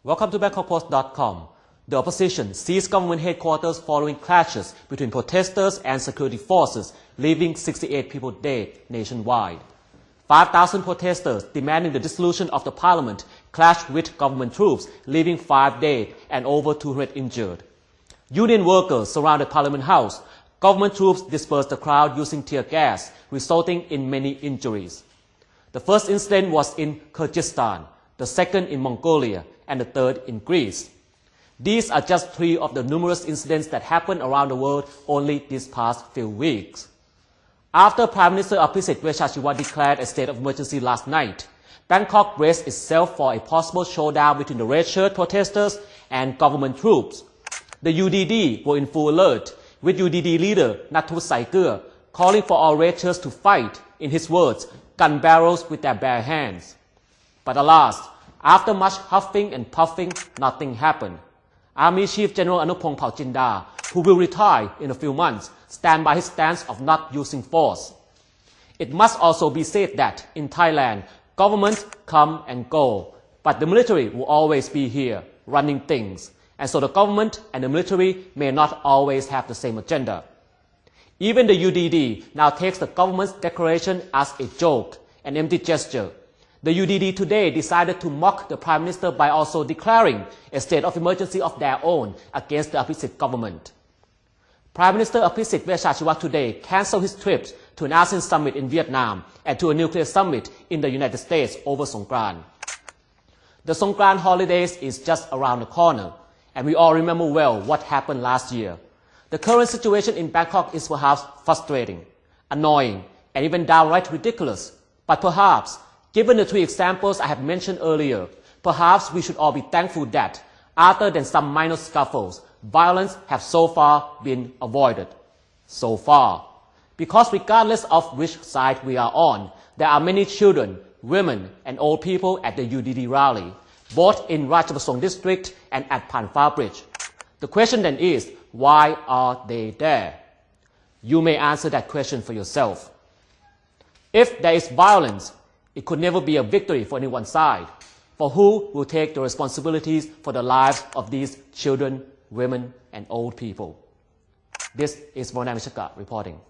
Welcome to BangkokPost.com. The opposition seized government headquarters following clashes between protesters and security forces, leaving 68 people dead nationwide. 5,000 protesters demanding the dissolution of the parliament clashed with government troops, leaving 5 dead and over 200 injured. Union workers surrounded Parliament House. Government troops dispersed the crowd using tear gas, resulting in many injuries. The first incident was in Kyrgyzstan, the second in Mongolia, and the third in Greece. These are just 3 of the numerous incidents that happened around the world only these past few weeks. After Prime Minister Abhisit Vejjajiva declared a state of emergency last night, Bangkok braced itself for a possible showdown between the red shirt protesters and government troops. The UDD were in full alert, with UDD leader Nathut Saikur calling for all red shirts to fight, in his words, gun barrels with their bare hands. But alas, after much huffing and puffing, nothing happened. Army Chief General Anupong Jinda, who will retire in a few months, stand by his stance of not using force. It must also be said that in Thailand, governments come and go, but the military will always be here, running things, and so the government and the military may not always have the same agenda. Even the UDD now takes the government's declaration as a joke, an empty gesture. The UDD today decided to mock the Prime Minister by also declaring a state of emergency of their own against the Abhisit government. Prime Minister Abhisit Vejjajiva today cancelled his trips to an ASEAN summit in Vietnam and to a nuclear summit in the United States over Songkran. The Songkran holidays is just around the corner, and we all remember well what happened last year. The current situation in Bangkok is perhaps frustrating, annoying, and even downright ridiculous, but perhaps, given the 3 examples I have mentioned earlier, perhaps we should all be thankful that, other than some minor scuffles, violence has so far been avoided. So far. Because regardless of which side we are on, there are many children, women, and old people at the UDD rally, both in Ratchabasong district and at Pan Phra Bridge. The question then is, why are they there? You may answer that question for yourself. If there is violence, it could never be a victory for any one side. For who will take the responsibilities for the lives of these children, women, and old people? This is Vonamishaka reporting.